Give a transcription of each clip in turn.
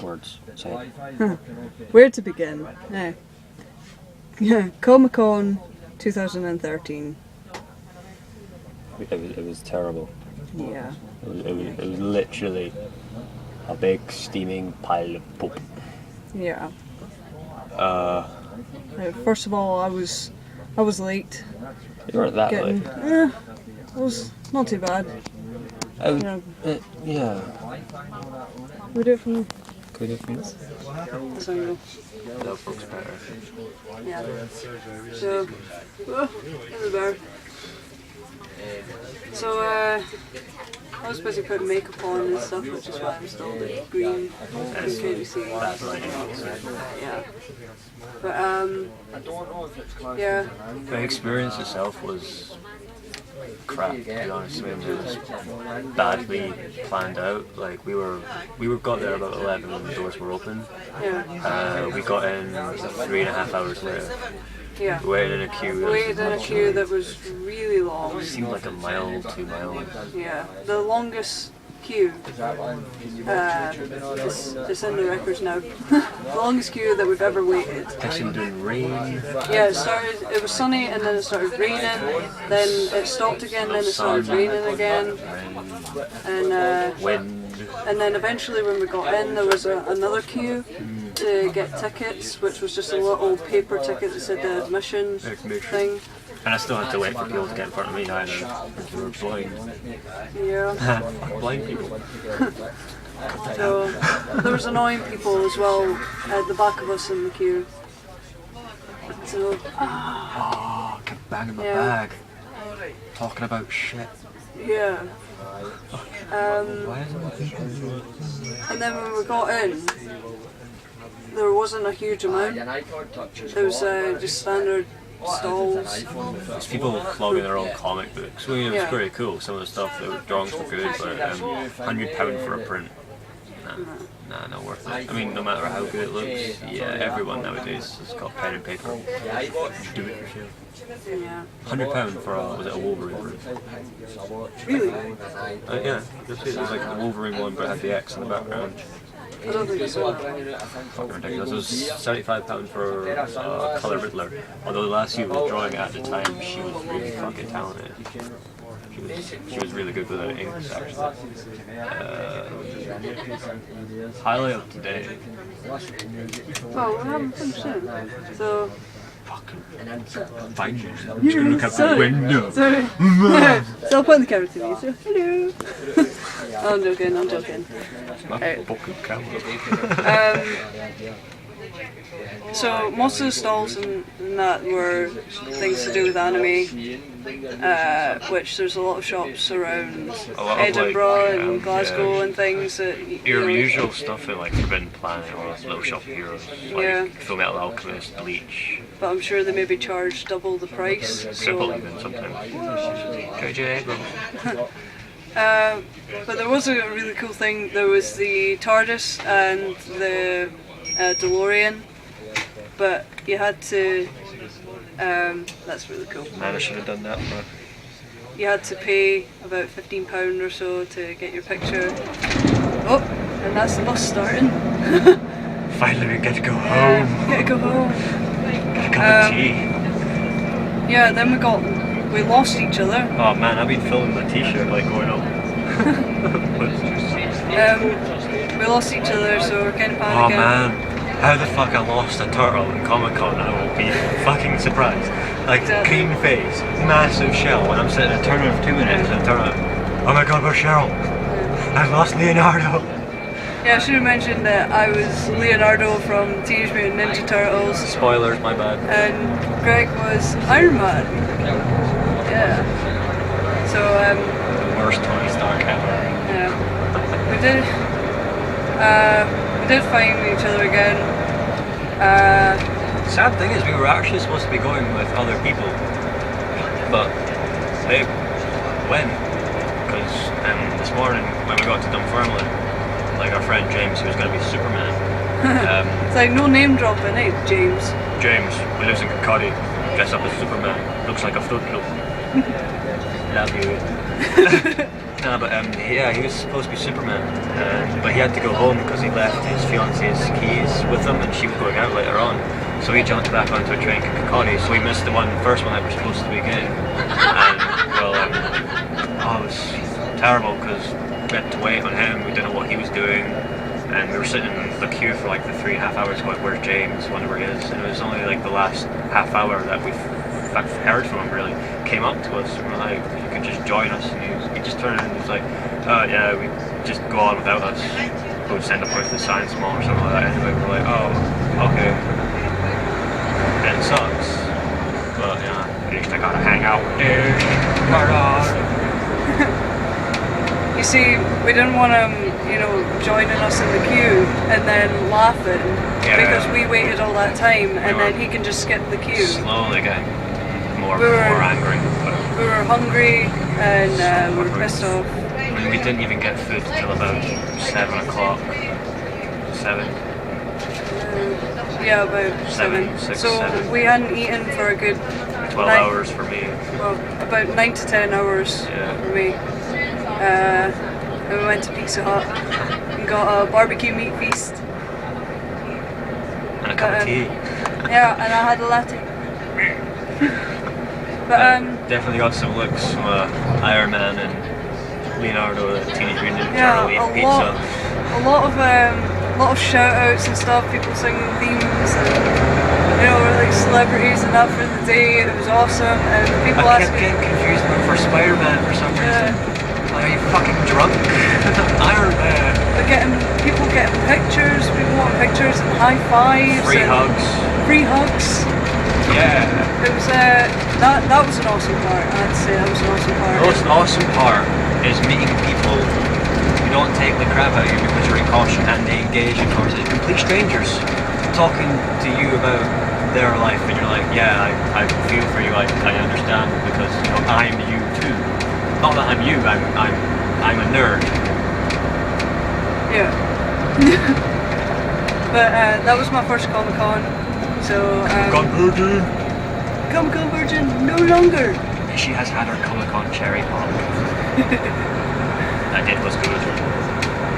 words. So. Where to begin? Comic-Con 2013. It was terrible. Yeah. It was literally a big steaming pile of poop. Yeah. First of all, I was late. You weren't that late. It was not too bad. Yeah. We do it from. Can we do it from this? This angle. That looks better. Yeah. So, there's a bear. So, I was busy putting makeup on and stuff, which is why I'm still like green. Can't you see? Yeah. But yeah. The experience itself was crap, to be honest. I mean, it was badly planned out. Like we got there about 11 when the doors were open. Yeah. We got in 3.5 hours later. Yeah. We waited in a queue. Waited in a queue that was really long. It seemed like a mile, 2 miles. Yeah. The longest queue. It's in the records now. The longest queue that we've ever waited. Actually, doing rain. Yeah, it was sunny and then it started raining, then it stopped again, then it started raining again, and Wind. and then eventually when we got in there was another queue to get tickets, which was just a little paper ticket that said the admission thing. And I still had to wait for people to get in front of me either, because we were blind. Yeah. Blind people. So there was annoying people as well at the back of us in the queue. So Oh, kept banging my bag. Talking about shit. yeah. Why isn't it? And then when we got in, there wasn't a huge amount. There was just standard stalls. There's people flogging their own comic books. Well, it was pretty cool. Some of the stuff, the drawings were good, but £100 for a print. Nah, not worth it. I mean, no matter how good it looks, everyone nowadays has got pen and paper. Just do it yourself. Yeah. £100 for was it a Wolverine print? Really? Yeah, you'll see it was like the Wolverine one, but it had the X in the background. I don't think so. Fucking ridiculous. It was £75 for Colour Riddler. Although the last who was drawing at the time, she was really fucking talented. She was really good with her inks, actually. Highlight of today. Well, we haven't finished it. So. Fucking fine. I'm just gonna look out the window. Sorry. So I'll point the camera to me. So, hello. Oh, I'm joking. My fucking camera. So most of the stalls and that were things to do with anime, which there's a lot of shops around Edinburgh and Glasgow and things that your usual stuff in like Forbidden Planet or Little Shop of Heroes, like Full Metal Alchemist, Bleach. But I'm sure they maybe charge double the price. Triple even sometimes. JJ Abrams. But there was a really cool thing. There was the TARDIS and the DeLorean, but you had to. That's really cool. Man, I should have done that, bro. You had to pay about £15 or so to get your picture. Oh, and that's the bus starting. Finally, we get to go home. Get to go home. Get a cup of tea. Yeah, then we lost each other. Oh man, I've been filming my t-shirt like going up. We lost each other, so we're kind of panicking. Oh man, how the fuck I lost a turtle in Comic-Con, I will be fucking surprised. Like, clean face, massive shell, when I'm sitting in a tournament for 2 minutes and I turn around, oh my god, where's Cheryl? I've lost Leonardo. Yeah, I should have mentioned that I was Leonardo from Teenage Mutant Ninja Turtles. Spoilers, my bad. And Greg was Iron Man. Yeah. So, the worst Tony Stark ever. Yeah. We did find each other again. Sad thing is, we were actually supposed to be going with other people, but they went, because this morning when we got to Dunfermline, like our friend James, who was going to be Superman. It's like no name dropping, eh, James? James, who lives in Kirkcaldy, dressed up as Superman, looks like a fruit loop. Love you. No, but yeah, he was supposed to be Superman, but he had to go home because he left his fiance's keys with him, and she was going out later on. So he jumped back onto a train to Kirkcaldy, so we missed the first one that we're supposed to be getting. And well, it was terrible because we had to wait on him. We didn't know what he was doing, and we were sitting in the queue for like the 3.5 hours going, "Where's James? Wonder where he is." And it was only like the last half hour that we've heard from him. Really came up to us and we're like, "You could just join us." And he just turned and he was like, "Oh yeah, we just go on without us. We'll send up with the science mall or something like that." Anyway, we're like, "Oh, okay." It sucks, but yeah, at least I gotta hang out with you. You see, we didn't want him, joining us in the queue and then laughing because we waited all that time, and then he can just skip the queue. Slowly getting more angry. We were hungry and we were pissed off. I mean, we didn't even get food till about 7 o'clock. 7. Yeah, about 7. 6, so 7. We hadn't eaten for a good 12 hours for me. Well, about 9 to 10 hours for me. And we went to Pizza Hut and got a barbecue meat feast. And a cup of tea. Yeah, and I had a latte. But definitely got some looks from Iron Man and Leonardo, the Teenage Mutant Ninja Turtle eating pizza. A lot of shout outs and stuff, people singing themes and like celebrities and that for the day. It was awesome, and people I kept getting confused for Spider-Man for some reason. Are you fucking drunk? Iron Man. People getting pictures, people want pictures and high fives. Free hugs. Free hugs. Yeah. It was that was an awesome part. I had to say that was an awesome part. The most awesome part is meeting people who don't take the crap out of you because you're in costume and they engage in conversation. Complete strangers talking to you about their life, and you're like, yeah, I feel for you. I understand because I'm you too. Not that I'm you. I'm a nerd. Yeah. But that was my first Comic-Con. So Virgin. Comic-Con virgin no longer. She has had her Comic-Con cherry pop. That was good.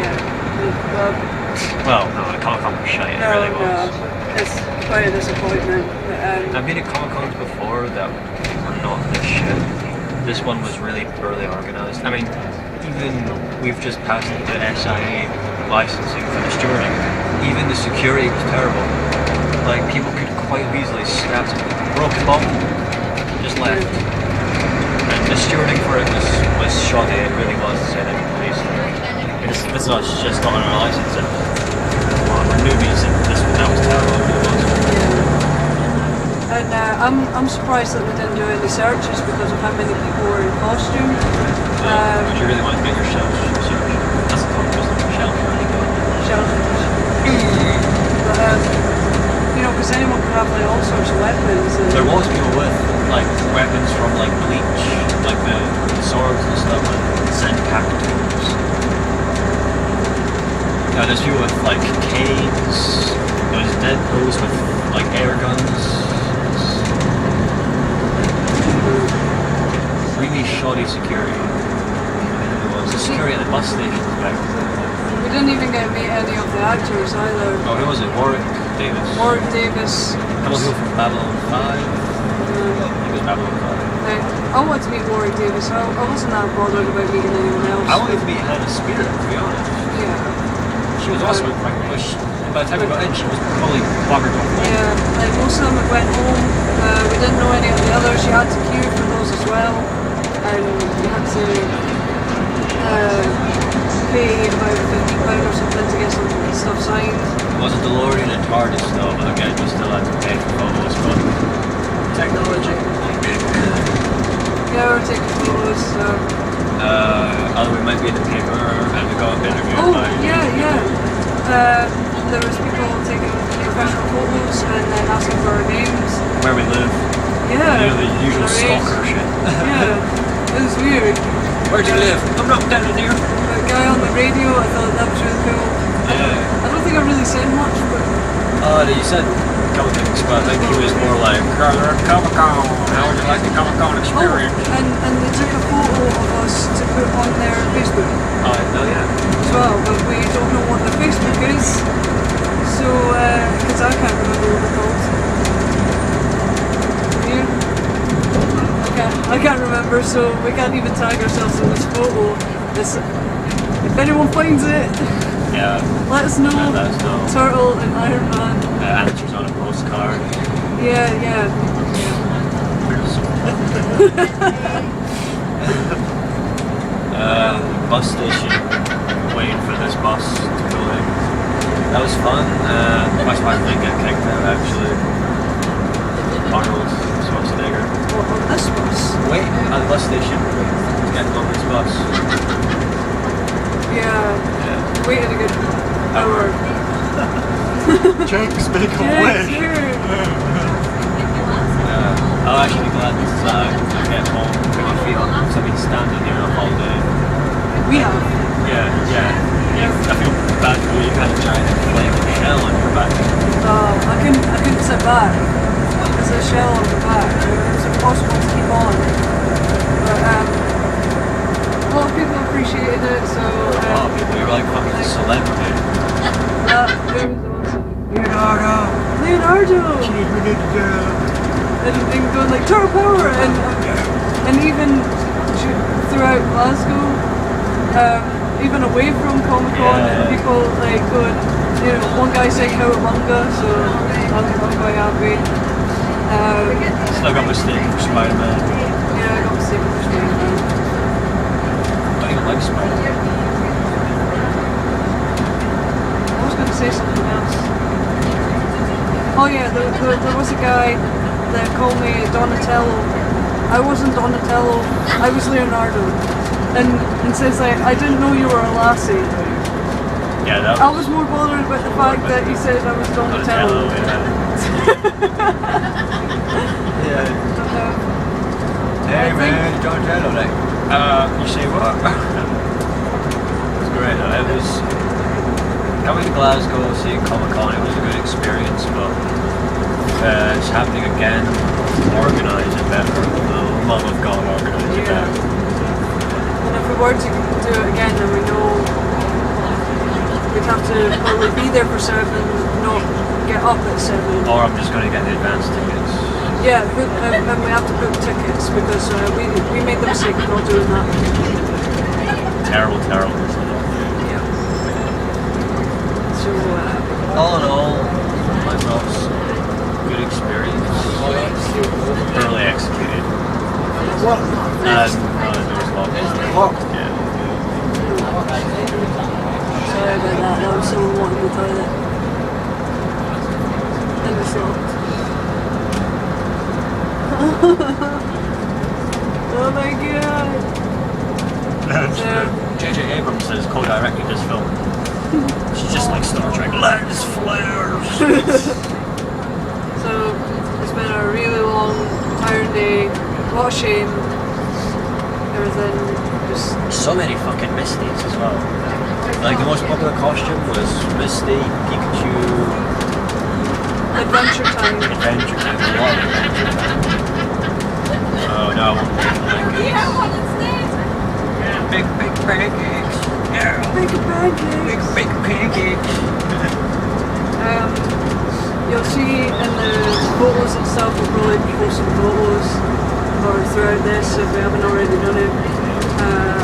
Yeah. Well, no, the Comic-Con was shite. It really was. No, it's quite a disappointment. But, I've been at Comic-Cons before that were not this shit. This one was really poorly organised. I mean, even we've just passed the SIA licensing for the stewarding. Even the security was terrible. Like, people could quite easily snap something, broken bottle, just left. And the stewarding for it was shoddy. It really was, to say that police. This is just not on our license. And we're newbies, and that was terrible. It really was. And I'm surprised that they didn't do any searches because of how many people were in costume. Would you really want to get your shelf searched? That's the problem, just a shelf. But because anyone can have like all sorts of weapons. There was people with like weapons from like Bleach, like the swords and stuff, and Zen-Pack tools. There's people with like canes. There's Deadpools with like air guns. Really shoddy security. The security at the bus station was better. We didn't even get to meet any of the actors either. Oh, who was it? Warwick Davis. Warwick Davis. That was from Babylon 5. I think it was Babylon 5. I wanted to meet Warwick Davis. I wasn't that bothered about meeting anyone else. I wanted to meet Hannah Spear, to be honest. Yeah. She was awesome. By the time we got in, she was probably buggered off. Yeah, like most of them went home. We didn't know any of the others. You had to queue for those as well. And you had to pay about £50 or something to get some stuff signed. It was a DeLorean and TARDIS though, but again, you still had to pay for photos, but technology. Yeah, we were taking photos, so... we might be in the paper, and we got interviewed by... There was people taking professional photos and then asking for our names. Where we live. Yeah. The usual stalker shit. Yeah, it was weird. Where do you live? I'm not down here. The guy on the radio, I thought that was really cool. Yeah. I don't think I really said much, but... You said a couple things, but I think he was more like, Comic-Con, how would you like the Comic-Con experience? And they took a photo of us us to put on their Facebook Oh, no, yeah. as well, but we don't know what the Facebook is, so because I can't remember what they're called. You? I can't remember, so we can't even tag ourselves in this photo. If anyone finds it, Yeah. let us know. Let us know. Turtle and Iron Man. Answers on a postcard. Yeah. Bus station, waiting for this bus to go in. That was fun. My spine didn't get kicked out actually. Arnold Schwarzenegger. What, on this bus? Wait at the bus station to get on this bus. Yeah. Waited a good hour. Jokes make a Yes, way. I'll actually be glad that I get home, put my feet up, because I've been standing here all day. We have. Yeah. I feel bad for you. You've had a giant inflated shell on your back. I couldn't sit back. There's a shell on the back. It was impossible to keep on. But a lot of people appreciated it, so You were like fucking a celebrity. it was awesome. Leonardo! Leonardo! And going like turtle power and even throughout Glasgow, even away from Comic Con, people like going, one guy saying Cowabunga, so I'm quite happy. Still got mistaken for Spider-Man. Yeah, I got mistaken for Spider-Man. I don't even like Spider-Man. I was going to say something else. Oh yeah, there was a guy that called me Donatello. I wasn't Donatello, I was Leonardo. And says like, I didn't know you were a lassie. Yeah, that was... I was more bothered about the fact that he said I was Donatello. Yeah. Hey man, Donatello, like, you say what? It was great though. It was... Coming to Glasgow, seeing Comic Con, it was a good experience, but it's happening again. Organise it better. The love of God, organise it better. And if we were to do it again, then we know we'd have to probably be there for 7, not get up at 7. Or I'm just going to get the advance tickets. Yeah, and we have to book tickets because we made the mistake of not doing that. Terrible. Yeah. So, All in all, my thoughts, good experience. Thoroughly executed. What? There was What? Yeah. sorry about that. That was someone wanting the toilet. And it's locked. Oh my god. So, J.J. Abrams has co-directed this film. It's just like Star Trek. Lens flares! So it's been a really long, tiring day. A lot of shame. Everything just. So many fucking Misties as well. Like the most popular costume was Misty, Pikachu, Adventure time. Adventure Time. A lot of Adventure Time. Oh no, big pancakes. Yeah. Big pancakes. Big pancakes. You'll see in the photos and stuff, we'll probably post some photos or throughout this if we haven't already done it,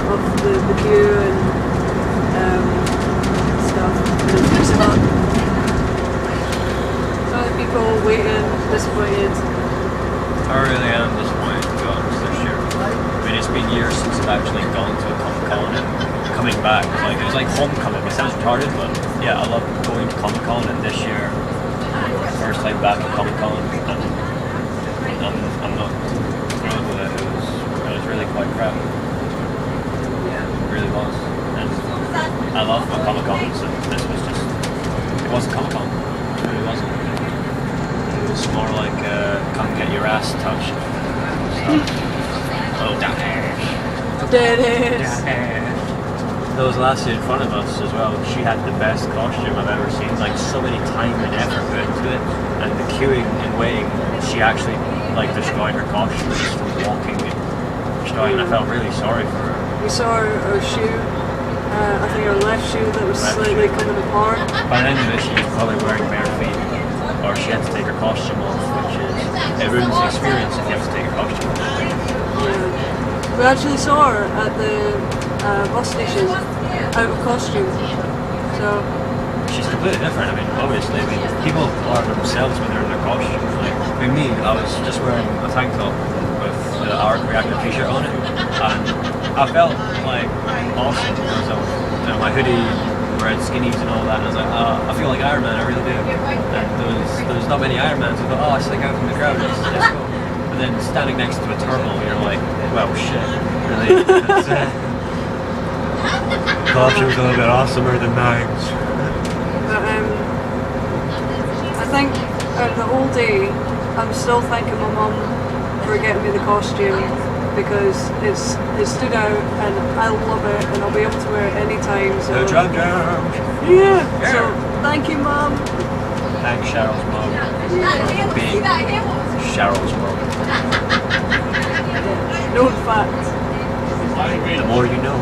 of the queue and stuff. And mix it up. So many people waiting, disappointed. I really am disappointed to be honest this year. I mean, it's been years since I've actually gone to a Comic Con and coming back. It was like homecoming. It sounds retarded, but yeah, I love going to Comic Con, and this year, first time back at Comic Con, and I'm not thrilled with it. It was really quite crap. Yeah. It really was. And I love my Comic Cons, and this was just, it wasn't Comic Con. It really wasn't. It was more like come get your ass touched stuff. Oh, Dennis! There was a lassie in front of us as well. She had the best costume I've ever seen. Like so many time and effort put into it, and the queuing and waiting, she actually like destroyed her costume just from walking and destroying. I felt really sorry for her. we saw our shoe. I think our left shoe that was slightly coming apart. By the end of it, she was probably wearing bare feet, or she had to take her costume off, which is it ruins the experience if you have to take your costume off. Yeah. We actually saw her at the bus station out of costume. So she's completely different. I mean, obviously, people are themselves when they're in their costume. Like, I mean, I was just wearing a tank top with the Arc Reactor t-shirt on it, and I felt like awesome because of my hoodie, red skinnies and all that. And I was like, I feel like Iron Man, I really do. And there was not many Iron Mans. I thought, I stick out from the crowd. It's cool. But then standing next to a turtle, you're like, well, shit, really. Costume's a little bit awesomer than mine. But I think out of the whole day, I'm still thanking my mum for getting me the costume because it stood out and I love it and I'll be able to wear it anytime. So The drum. yeah. So thank you, mum. Thanks, Cheryl's mum. Being Cheryl's mum. Known fact. The more you know.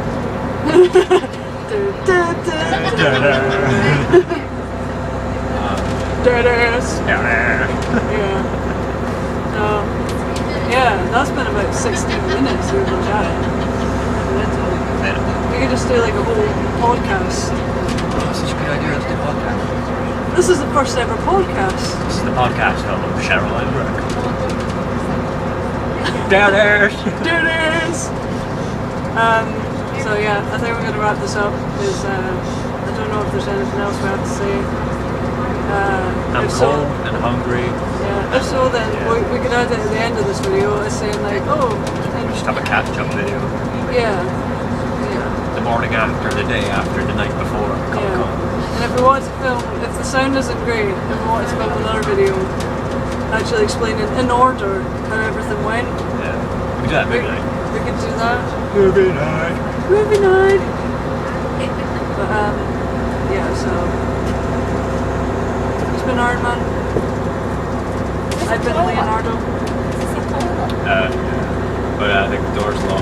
Yeah, that's been about 16 minutes we've been chatting. We could just do like a whole podcast. Oh, that's such a good idea, let's do a podcast. This is the first ever podcast. This is the podcast of Cheryl and Greg. Downers! So yeah, I think we're going to wrap this up because I don't know if there's anything else we have to say. I'm cold and hungry. Yeah, if so then we could add it at the end of this video as saying like, Just have a catch-up video. Yeah. The morning after, the day after, the night before Comic-Con. And if we want to film, if the sound isn't great, and we want to film another video actually explaining in order how everything went. Yeah. We do that movie night. We could do that. Movie night. Movie night. But yeah, so it's been Iron Man. I've been Leonardo. But I think the door's locked.